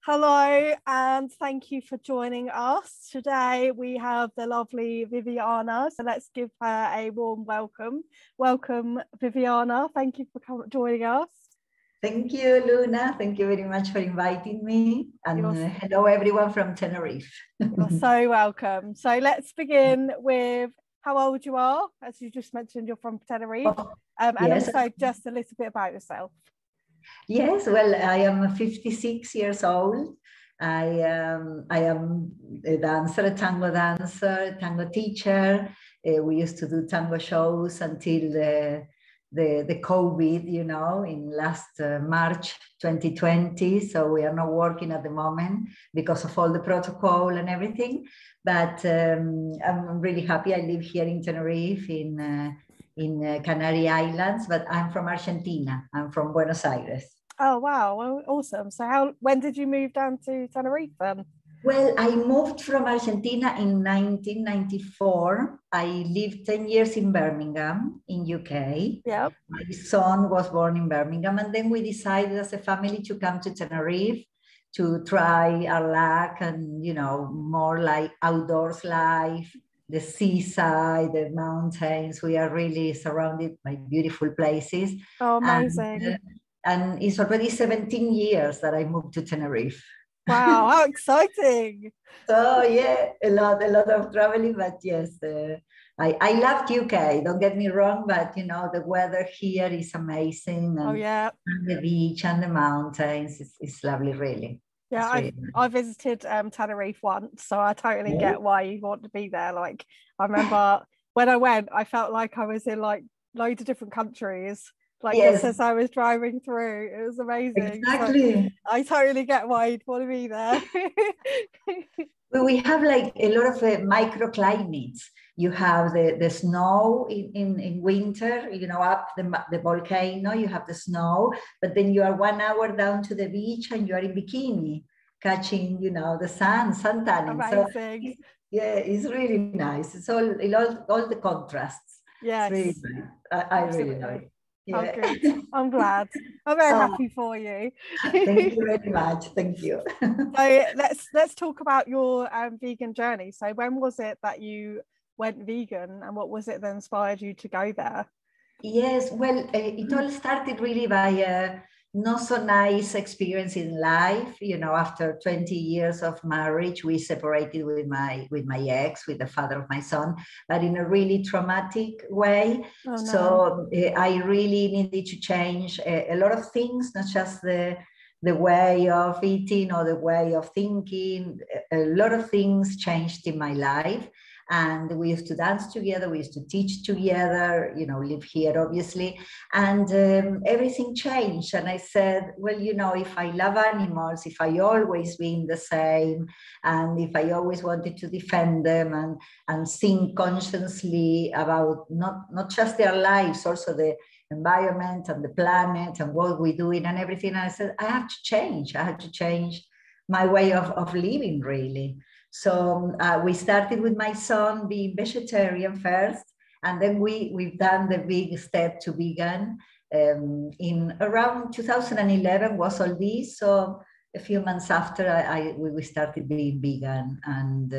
Hello, and thank you for joining us. Today we have the lovely Viviana, so let's give her a warm welcome. Welcome, Viviana. Thank you for joining us. Thank you, Luna. Thank you very much for inviting me. And hello, everyone from Tenerife. You're so welcome. So let's begin with how old you are. As you just mentioned, you're from Tenerife. And yes. Also just a little bit about yourself. Yes, well, I am 56 years old. I am a dancer, a tango dancer, tango teacher. We used to do tango shows until the COVID, in last March 2020. So we are not working at the moment because of all the protocol and everything. But I'm really happy. I live here in Tenerife, in Canary Islands, but I'm from Argentina. I'm from Buenos Aires. Oh, wow. Well, awesome. So when did you move down to Tenerife then? Well, I moved from Argentina in 1994. I lived 10 years in Birmingham, in UK. Yep. My son was born in Birmingham, and then we decided as a family to come to Tenerife to try our luck and, more like outdoors life, the seaside, the mountains. We are really surrounded by beautiful places. Oh, amazing. And it's already 17 years that I moved to Tenerife. Wow, how exciting. So yeah, a lot of traveling, but yes, I loved UK, don't get me wrong, but the weather here is amazing. And, and the beach and the mountains, it's lovely, really. Yeah, I visited Tenerife once, so I totally get why you want to be there. Like, I remember when I went, I felt like I was in like loads of different countries. Like just as I was driving through, it was amazing. Exactly. So I totally get why you'd want to be there. We have like a lot of microclimates. You have the snow in winter, up the volcano, you have the snow, but then you are 1 hour down to the beach and you are in bikini, catching, the sun tanning. Amazing. So it's really nice. It's all the contrasts. Yes. It's really nice. I really like it. Yeah. Oh, good. I'm glad. I'm very happy for you. Thank you very much. Thank you. So let's talk about your vegan journey. So when was it that you went vegan, and what was it that inspired you to go there? Yes, well, it all started really by a not so nice experience in life. After 20 years of marriage, we separated with my ex, with the father of my son, but in a really traumatic way. Oh, no. So I really needed to change a lot of things, not just the way of eating or the way of thinking. A lot of things changed in my life. And we used to dance together, we used to teach together, live here, obviously. And everything changed. And I said, well, if I love animals, if I always been the same, and if I always wanted to defend them and think consciously about not just their lives, also the environment and the planet and what we're doing and everything. And I said, I have to change. I have to change my way of living, really. So we started with my son being vegetarian first, and then we've done the big step to vegan. In around 2011 was all this. So a few months after we started being vegan, and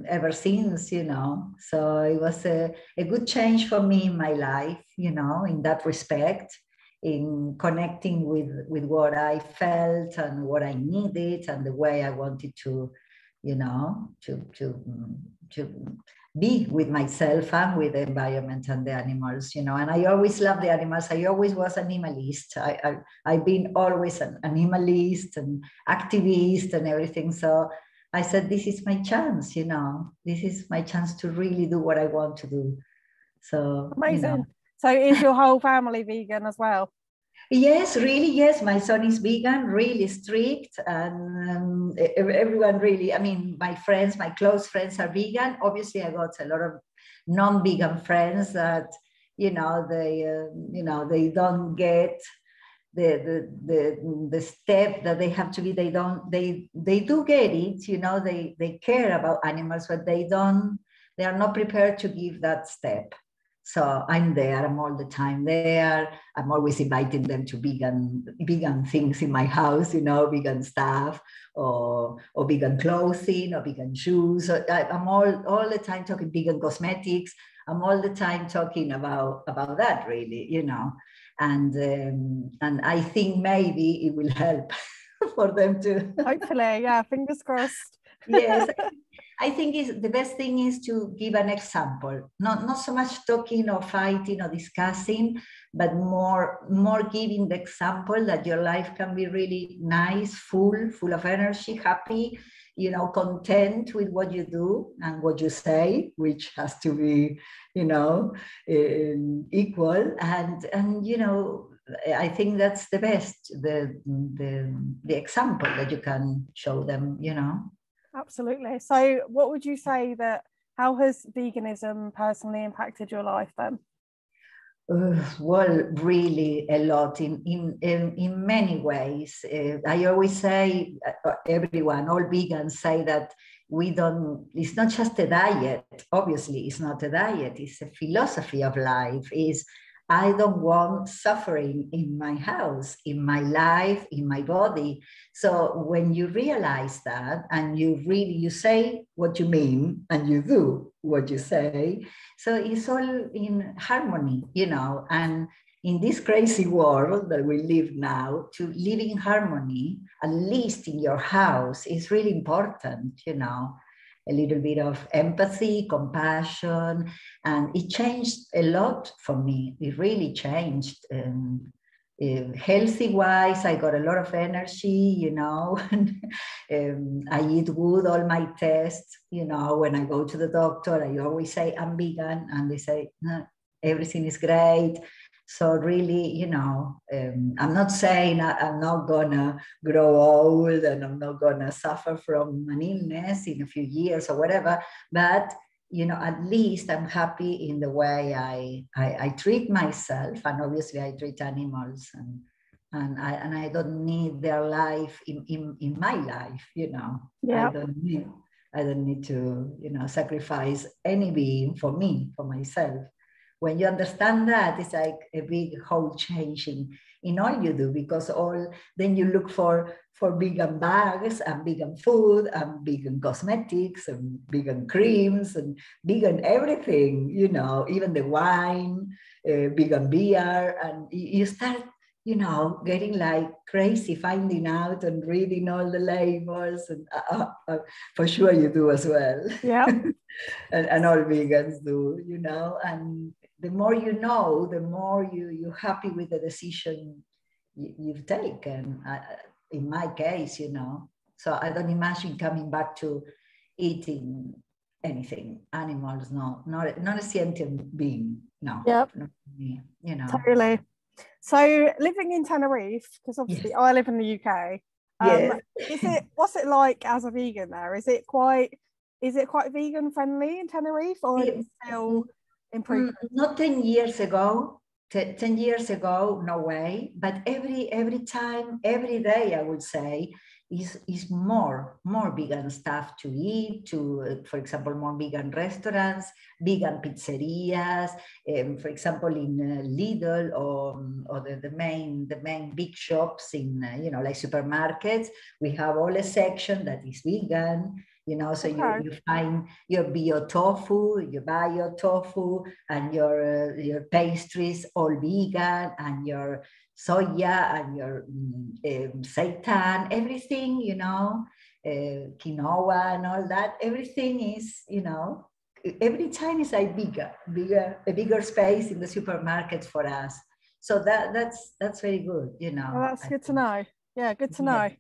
ever since, So it was a good change for me in my life, in that respect, in connecting with what I felt and what I needed and the way I wanted to, to be with myself and with the environment and the animals, And I always loved the animals. I always was an animalist. I've been always an animalist and activist and everything. So I said, this is my chance, This is my chance to really do what I want to do. So amazing. So is your whole family vegan as well? Yes, really, yes. My son is vegan, really strict, and everyone really, my friends, my close friends are vegan. Obviously, I got a lot of non-vegan friends that, they don't get the step that they have to be. They do get it, they care about animals, but they are not prepared to give that step. So I'm there, I'm all the time there. I'm always inviting them to vegan things in my house, you know, vegan stuff or vegan clothing or vegan shoes. So I'm all the time talking vegan cosmetics. I'm all the time talking about that, really, you know. And I think maybe it will help for them to. Hopefully, yeah, fingers crossed. Yes, I think the best thing is to give an example, not so much talking or fighting or discussing, but more giving the example that your life can be really nice, full of energy, happy, you know, content with what you do and what you say, which has to be, you know, equal. And you know, I think that's the best, the example that you can show them, you know. Absolutely. So what would you say how has veganism personally impacted your life then? Well, really a lot in many ways. I always say, everyone, all vegans say that it's not just a diet. Obviously, it's not a diet. It's a philosophy of life. I don't want suffering in my house, in my life, in my body. So when you realize that and you say what you mean and you do what you say, so it's all in harmony, you know. And in this crazy world that we live now, to live in harmony, at least in your house, is really important, you know. A little bit of empathy, compassion, and it changed a lot for me. It really changed. Healthy-wise, I got a lot of energy, you know. I eat good, all my tests, you know. When I go to the doctor, I always say I'm vegan, and they say, no, everything is great. So really, you know, I'm not saying I'm not gonna grow old and I'm not gonna suffer from an illness in a few years or whatever, but you know, at least I'm happy in the way I treat myself, and obviously I treat animals, and I don't need their life in my life, you know. Yeah. I don't need to, you know, sacrifice any being for me, for myself. When you understand that, it's like a big whole change in all you do, because then you look for vegan bags and vegan food and vegan cosmetics and vegan creams and vegan everything, you know, even the wine, vegan beer, and you start, you know, getting like crazy, finding out and reading all the labels, and for sure you do as well. Yeah. and all vegans do, you know, and the more you know, the more you're happy with the decision you've taken. In my case, you know, so I don't imagine coming back to eating anything, animals, no, not a sentient being, no. Yep. Not me, you know. Totally. So living in Tenerife, because obviously I live in the UK. Yes. What's it like as a vegan there? Is it quite vegan friendly in Tenerife, or is it still improving? Not 10 years ago. 10 years ago, no way. But every time, every day, I would say, is more vegan stuff to eat. For example, more vegan restaurants, vegan pizzerias. For example, in Lidl or the main big shops in you know, like supermarkets, we have all a section that is vegan. You know, so okay. you find your bio tofu, you buy your tofu, and your pastries all vegan, and your soya and your seitan, everything, you know, quinoa and all that. Everything is, you know, every time is like a bigger space in the supermarkets for us. So that's very good, you know. Well, that's good to know. Yeah, good to know.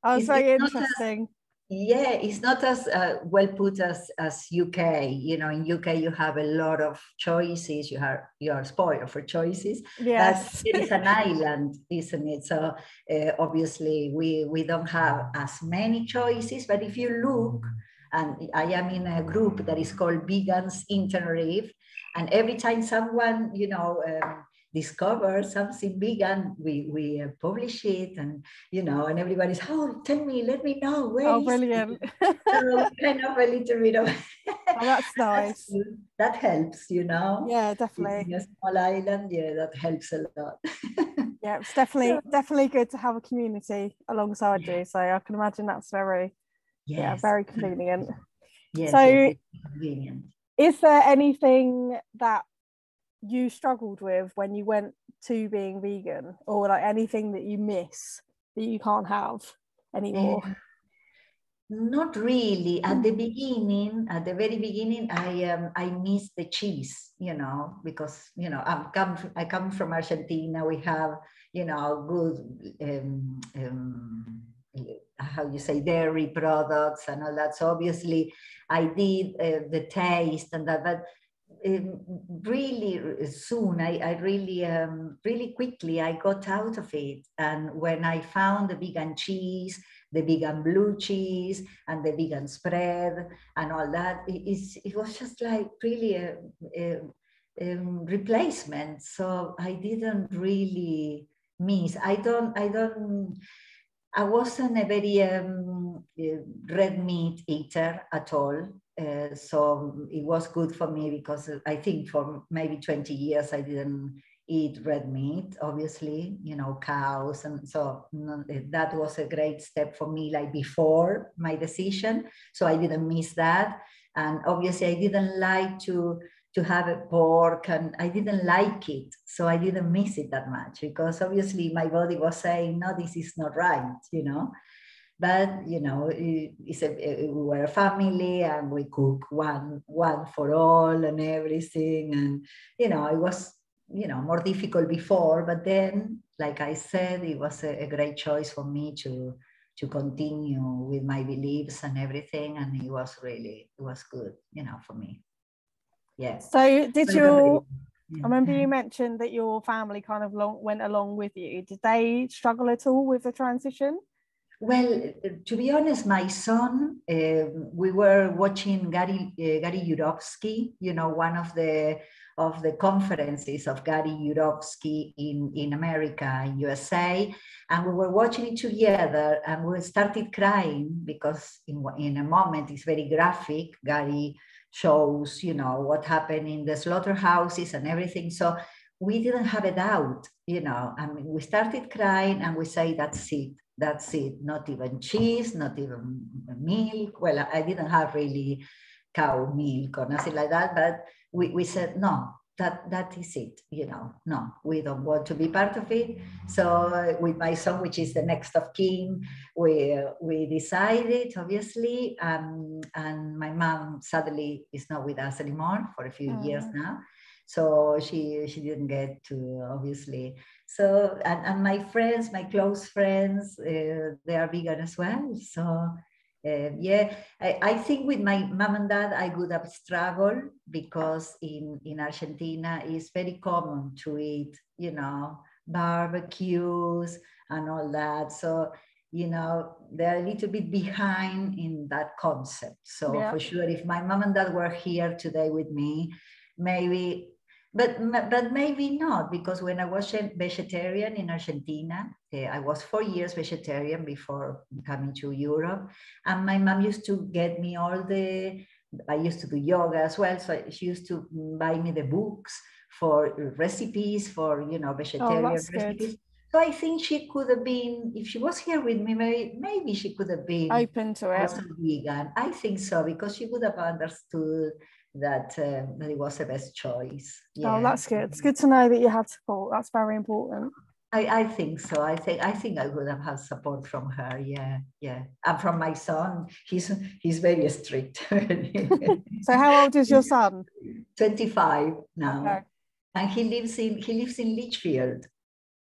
It's very interesting. Yeah, it's not as well put as UK. You know, in UK you have a lot of choices. You are spoiled for choices. Yes. But it is an island, isn't it? So obviously we don't have as many choices. But if you look, and I am in a group that is called Vegans in Tenerife, and every time someone, you know, discover something vegan, we publish it, and and everybody's, oh, tell me, let me know where Oh, is brilliant. it? So kind of a little bit of Oh, that's nice. that helps, Yeah, definitely. in a small island, yeah, that helps a lot. Yeah, it's definitely good to have a community alongside you. So I can imagine that's very, very convenient. Yes, so it's convenient. Is there anything that you struggled with when you went to being vegan, or like anything that you miss that you can't have anymore? Not really. At the beginning, at the very beginning, I missed the cheese, because I come from Argentina. We have good how you say, dairy products and all that. So obviously, I did the taste and that, but really soon, I really quickly, I got out of it. And when I found the vegan cheese, the vegan blue cheese, and the vegan spread, and all that, it was just like really a replacement. So I didn't really miss. I wasn't a very red meat eater at all. So it was good for me, because I think for maybe 20 years I didn't eat red meat, obviously, cows. And so that was a great step for me, like before my decision. So I didn't miss that. And obviously I didn't like to have a pork, and I didn't like it. So I didn't miss it that much, because obviously my body was saying, no, this is not right, But, we were a family, and we cook one for all and everything. And, it was, more difficult before, but then, like I said, it was a great choice for me to continue with my beliefs and everything. And it was good, for me. Yeah. So did I remember you mentioned that your family kind of went along with you. Did they struggle at all with the transition? Well, to be honest, my son, we were watching Gary Yurovsky, one of the conferences of Gary Yurovsky in America, in USA, and we were watching it together, and we started crying, because in a moment, it's very graphic. Gary shows, what happened in the slaughterhouses and everything. So we didn't have a doubt, I mean, we started crying, and we say, that's it, not even cheese, not even milk. Well, I didn't have really cow milk or nothing like that, but we said, no, that is it, no, we don't want to be part of it. So with my son, which is the next of kin, we decided, obviously, and my mom sadly is not with us anymore for a few years now. So she didn't get to, obviously. So, and my friends, my close friends, they are vegan as well. So yeah, I think with my mom and dad, I would have struggled, because in Argentina, it's very common to eat, barbecues and all that. So, they're a little bit behind in that concept. So for sure, if my mom and dad were here today with me, maybe, but maybe not, because when I was vegetarian in Argentina, I was 4 years vegetarian before coming to Europe, and my mom used to get me I used to do yoga as well, so she used to buy me the books for recipes, for vegetarian recipes. Good. So I think she could have been, if she was here with me, maybe she could have been open to it. Also vegan. I think so, because she would have understood that it was the best choice. Yeah. Oh, that's good. It's good to know that you had support. That's very important. I think so. I think I would have had support from her. Yeah. And from my son, he's very strict. So how old is your son? 25 now. Okay. And he lives in Lichfield.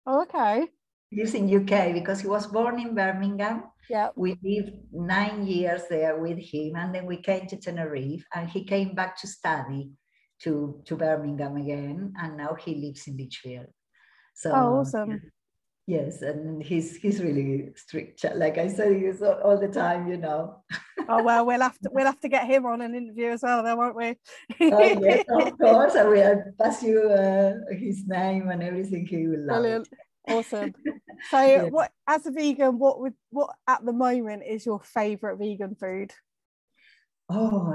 Oh, okay. He lives in UK, because he was born in Birmingham. Yeah. We lived 9 years there with him, and then we came to Tenerife, and he came back to study to Birmingham again, and now he lives in Lichfield. So, awesome. Yes, and he's really strict. Like I said, he's all the time, you know. Oh well, we'll have to get him on an interview as well, then, won't we? Oh yes, of course. I will pass you his name and everything. He will love Brilliant. it. Awesome. So Yeah. what, as a vegan, what at the moment is your favorite vegan food? Oh,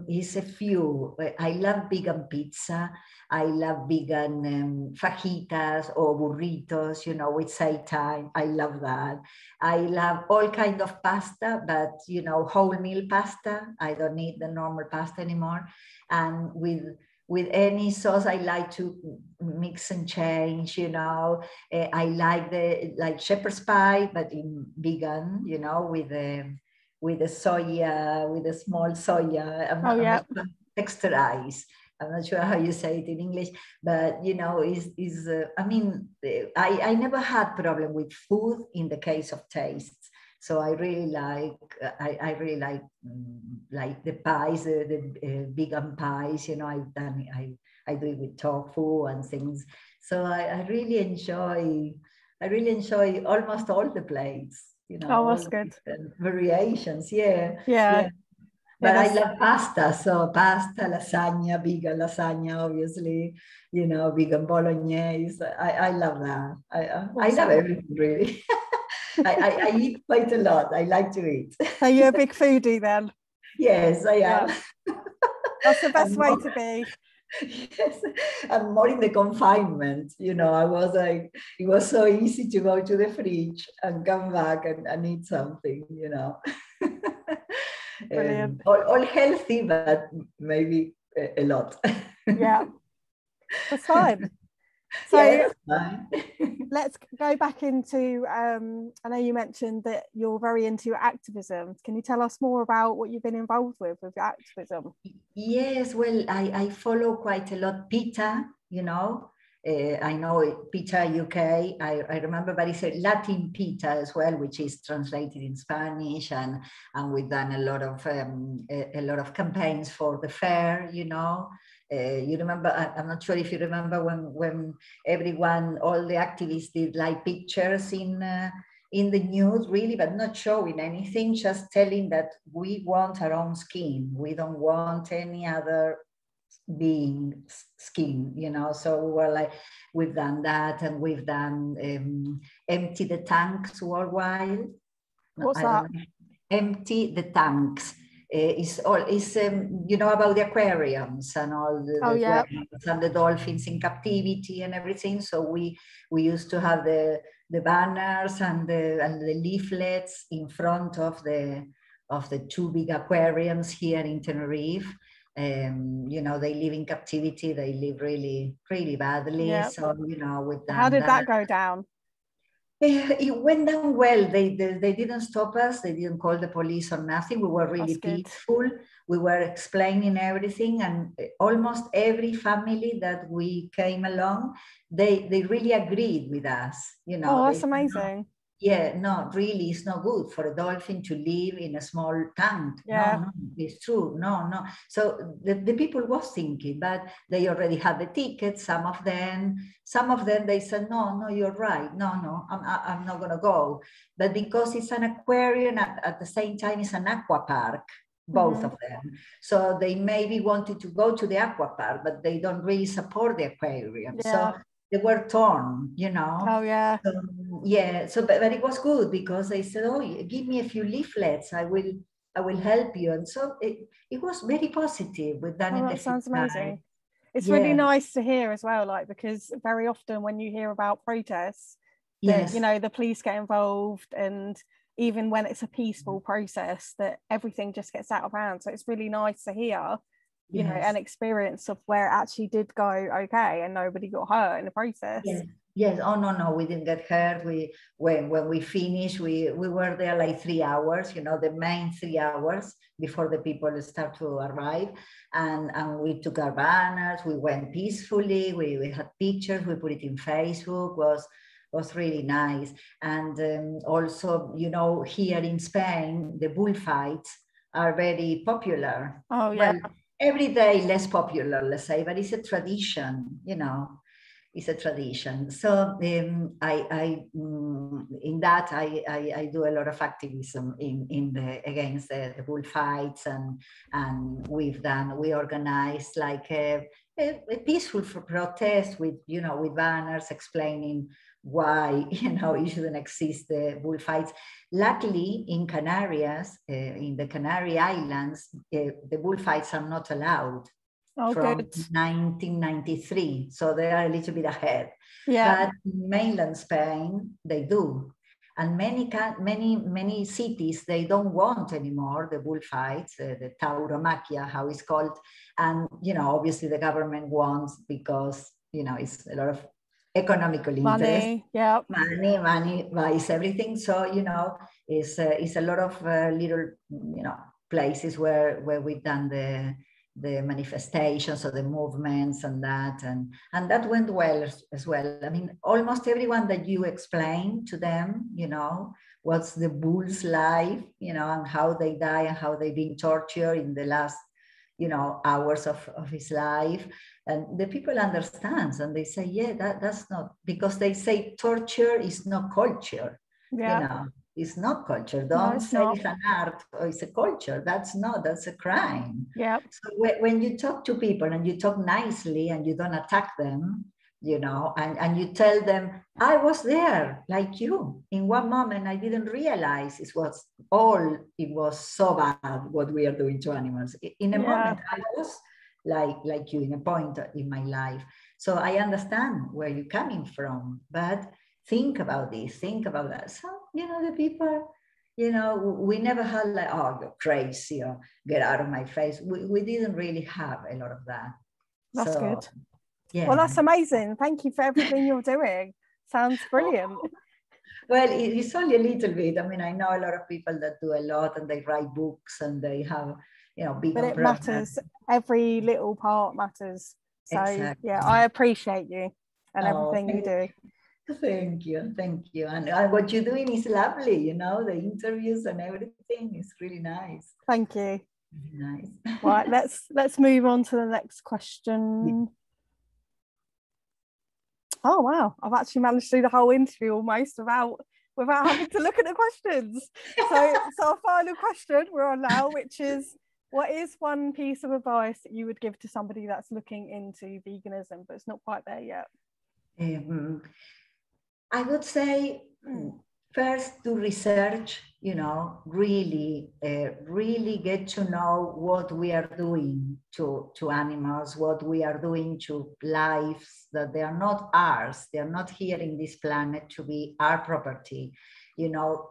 it's a few. I love vegan pizza. I love vegan fajitas or burritos, you know, with seitan. I love that. I love all kind of pasta, but, you know, whole meal pasta. I don't need the normal pasta anymore. And with any sauce, I like to mix and change, you know. I like shepherd's pie, but in vegan, you know, with the soya, with the small soya. I'm not sure, texturized. I'm not sure how you say it in English, but you know, I mean, I never had problem with food in the case of tastes. So I really I really like the pies, the vegan pies. You know, I do it with tofu and things. So I really enjoy almost all the plates. You know, Oh, all that's the good. different variations. Yeah, Yeah. yeah. But I That's, love pasta, so pasta, lasagna, vegan lasagna, obviously, you know, vegan bolognese. I love that. I love awesome. everything, really. I eat quite a lot. I like to eat. So you're a big foodie then? Yes, I am. Yeah. That's the best I'm way more, to be. yes, I'm more in the confinement. You know, I was like, it was so easy to go to the fridge and come back and eat something, you know. Brilliant. All healthy, but maybe a lot. Yeah, that's fine. So Yeah, that's fine. let's go back into, I know you mentioned that you're very into activism. Can you tell us more about what you've been involved with activism? Yes, well, I follow quite a lot PETA, you know. I know PETA UK. I remember, but it's a Latin PETA as well, which is translated in Spanish, and we've done a lot of campaigns for the fair, you know. You remember? I'm not sure if you remember when everyone, all the activists did like pictures in the news, really, but not showing anything, just telling that we want our own skin. We don't want any other being skin, you know. So we were like, we've done that, and we've done empty the tanks worldwide. What's I don't that? know. Empty the tanks. Is you know, about the aquariums and all Oh, the yeah. aquariums and the dolphins in captivity and everything. So we used to have the banners and the leaflets in front of the two big aquariums here in Tenerife. You know, they live in captivity. They live really, really badly. Yeah. So, you know, we've How done did that. that go down? It went down well. They didn't stop us. They didn't call the police or nothing. We were That's really good. peaceful. We were explaining everything, and almost every family that we came along, they really agreed with us. You know, Oh, they that's said, no, amazing. yeah, no, really, it's not good for a dolphin to live in a small tank. Yeah. No, it's true. No. So the people was thinking, but they already had the tickets. Some of them, they said, no, you're right. No, I'm not going to go. But because it's an aquarium, at the same time, it's an aqua park, both of them. So they maybe wanted to go to the aqua park, but they don't really support the aquarium. Yeah. So they were torn, you know. Oh, yeah. Yeah. So, but it was good because they said, "Oh, give me a few leaflets. I will help you." And so it was very positive. We've done Oh, it that a few sounds amazing. times. It's really Yeah. nice to hear as well, like, because very often when you hear about protests, that, Yes. you know, the police get involved, and even when it's a peaceful process, that everything just gets out of hand. So it's really nice to hear, you know, Yes. an experience of where it actually did go okay and nobody got hurt in the process. Yes. Oh no, we didn't get hurt. When we finished, we were there like 3 hours, you know, the main 3 hours before the people start to arrive. And we took our banners, we went peacefully, we had pictures, we put it in Facebook, was really nice. And also, you know, here in Spain, the bullfights are very popular. Oh, yeah. Well, every day less popular, let's say, but it's a tradition, you know. It's a tradition. So in that I do a lot of activism against the bullfights, and we organized like a peaceful protest with with banners explaining why it shouldn't exist the bullfights. Luckily, in Canarias, in the Canary Islands, the bullfights are not allowed. From good. 1993, so they are a little bit ahead. Yeah. But in mainland Spain, they do. And many cities, they don't want anymore the bullfights, the tauromaquia, how it's called. And, obviously the government wants, because, it's a lot of economical interest. Money, yeah. Money buys everything. So, it's a lot of little, places where we've done the manifestations or the movements and that went well as well. I mean, almost everyone that you explain to them, what's the bull's life, and how they die and how they've been tortured in the last, hours of his life. And the people understand, and they say, yeah, that's not, because they say torture is not culture. Yeah. It's not culture. Don't say it's an art or it's a culture. That's a crime. Yeah. So when you talk to people and you talk nicely and you don't attack them, and you tell them, I was there like you. In one moment, I didn't realize it was so bad what we are doing to animals. In a moment, I was like you in a point in my life. So I understand where you're coming from, but think about this, think about that. So, the people, we never had like, oh, you're crazy, or get out of my face. We didn't really have a lot of that. That's good. Yeah. Well, that's amazing. Thank you for everything you're doing. Sounds brilliant. Well, it's only a little bit. I mean, I know a lot of people that do a lot, and they write books, and they have, big. But it matters. Every little part matters. So, exactly. Yeah, I appreciate you and everything you do. Thank you. And what you're doing is lovely, the interviews and everything is really nice. Thank you. Really nice. Right, let's move on to the next question. Oh wow, I've actually managed to do the whole interview almost without having to look at the questions. So our final question we're on now, which is, what is one piece of advice that you would give to somebody that's looking into veganism but it's not quite there yet? I would say first do research, really get to know what we are doing to animals, what we are doing to lives, that they are not ours, they are not here in this planet to be our property.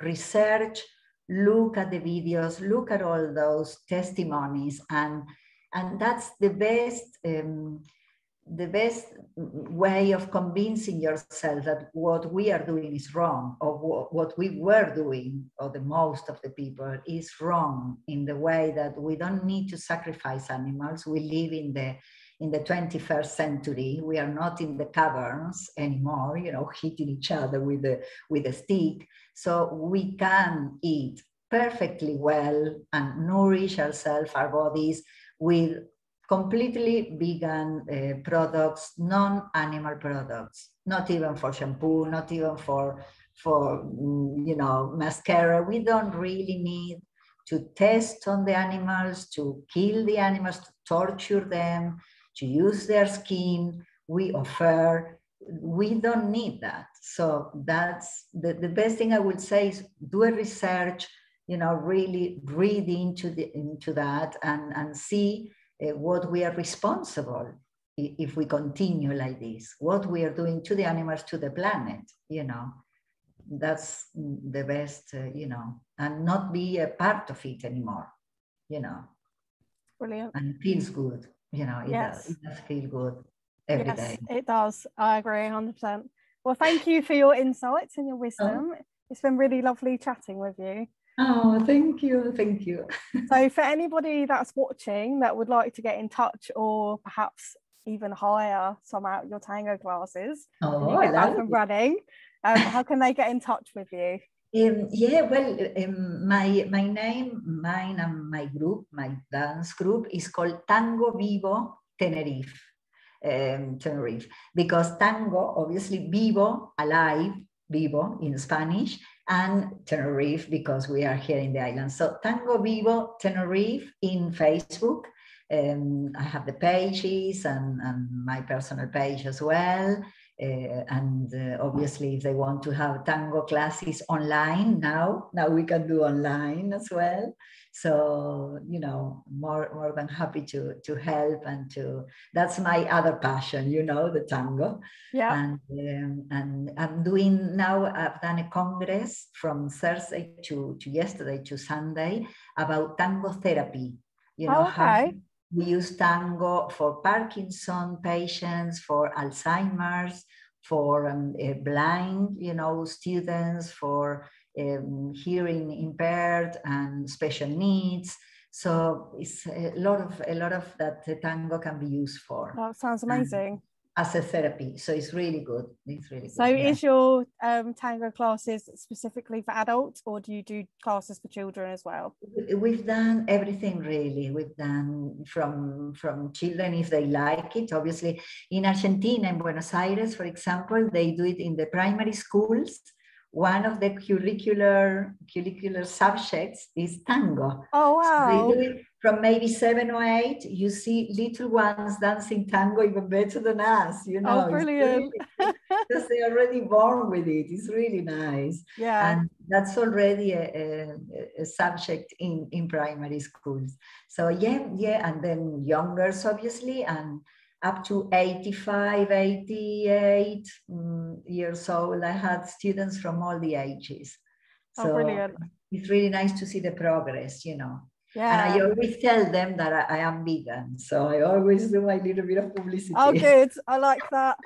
Research, look at the videos, look at all those testimonies, and that's the best way of convincing yourself that what we are doing is wrong, or what we were doing, or the most of the people, is wrong, in the way that we don't need to sacrifice animals. We live in the 21st century. We are not in the caverns anymore, hitting each other with a stick. So we can eat perfectly well and nourish ourselves, our bodies, with completely vegan products, non-animal products, not even for shampoo, not even for mascara. We don't really need to test on the animals, to kill the animals, to torture them, to use their skin. We don't need that. So that's the best thing I would say is do a research, really read into that and see what we are responsible if we continue like this, what we are doing to the animals, to the planet, that's the best, and not be a part of it anymore, Brilliant. And it feels good, Yes. it does feel good every day. It does. I agree 100%. Well, thank you for your insights and your wisdom. It's been really lovely chatting with you. Oh, thank you. Thank you. So for anybody that's watching that would like to get in touch, or perhaps even hire some out your tango classes, and you get back and running, how can they get in touch with you? My name, mine and my group, my dance group, is called Tango Vivo Tenerife. Tenerife, because tango, obviously, vivo, alive, vivo in Spanish, and Tenerife because we are here in the island. So Tango Vivo Tenerife in Facebook. I have the pages and my personal page as well. Obviously, if they want to have tango classes online now we can do online as well. So, you know, more than happy to help and that's my other passion, you know, the tango. Yeah. And I'm doing now, I've done a congress from Thursday to yesterday to Sunday about tango therapy. You know, how we use tango for Parkinson patients, for Alzheimer's, for blind, you know, students, for hearing impaired and special needs. So it's a lot of that the tango can be used for. That sounds amazing. As a therapy, so it's really good. It's really so good. Is your tango classes specifically for adults, or do you do classes for children as well? We've done everything, really. We've done from children if they like it. Obviously, in Argentina, in Buenos Aires, for example, they do it in the primary schools. One of the curricular subjects is tango. Oh, wow. So they do it from maybe 7 or 8. You see little ones dancing tango even better than us, you know. Oh, brilliant. Because they're already born with it. It's really nice. Yeah. And that's already a subject in primary schools. So yeah, and then youngers, obviously, and up to 85, 88 years old. I had students from all the ages. So brilliant. It's really nice to see the progress, you know. Yeah. And I always tell them that I am vegan. So I always do my little bit of publicity. Oh, good. I like that.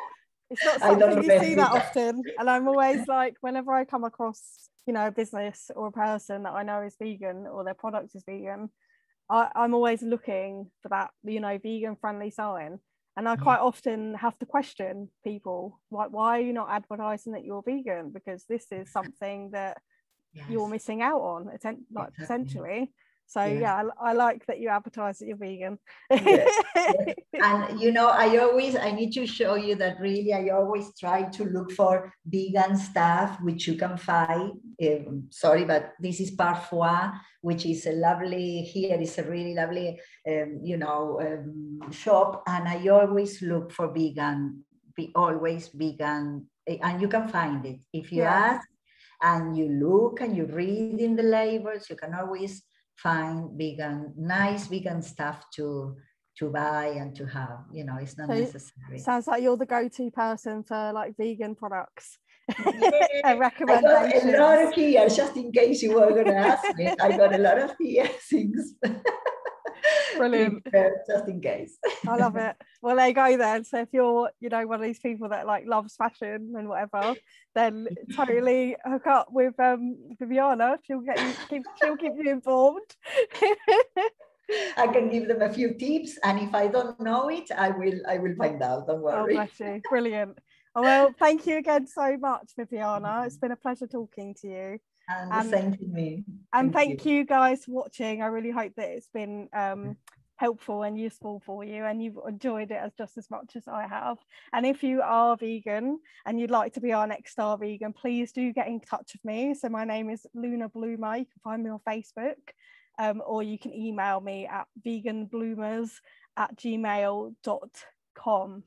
It's not something you see that often. And I'm always like, whenever I come across, you know, a business or a person that I know is vegan or their product is vegan, I'm always looking for that, you know, vegan friendly sign. And I quite often have to question people, like, why are you not advertising that you're vegan? Because this is something that you're missing out on, like, potentially. So yeah, I like that you advertise that you're vegan. And you know, I need to show you that really I always try to look for vegan stuff which you can find. Sorry, but this is Parfois, which is a lovely, here is a really lovely shop, and I always look for vegan, always vegan, and you can find it if you ask and you look and you read in the labels. You can always find vegan, nice vegan stuff to buy and to have. You know, it's not necessary. Sounds like you're the go-to person for like vegan products. A recommendation. I got a lot of here, just in case you were going to ask me. I got a lot of here things. Brilliant. Just in case. I love it. Well, there you go then. So if you're, you know, one of these people that like loves fashion and whatever, then totally hook up with Viviana. She'll keep you informed. I can give them a few tips, and if I don't know it, I will find out. Don't worry. Oh, bless you. Brilliant. Oh, well, thank you again so much, Viviana. It's been a pleasure talking to you. And the same to me. And thank you guys for watching. I really hope that it's been helpful and useful for you, and you've enjoyed it just as much as I have. And if you are vegan and you'd like to be our next star vegan, please do get in touch with me. So my name is Luna Bloomer. You can find me on Facebook, or you can email me at veganbloomers@gmail.com.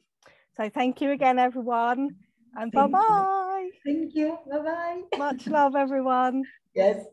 So thank you again, everyone, and bye-bye. Thank you. Bye-bye. Much love, everyone. Yes.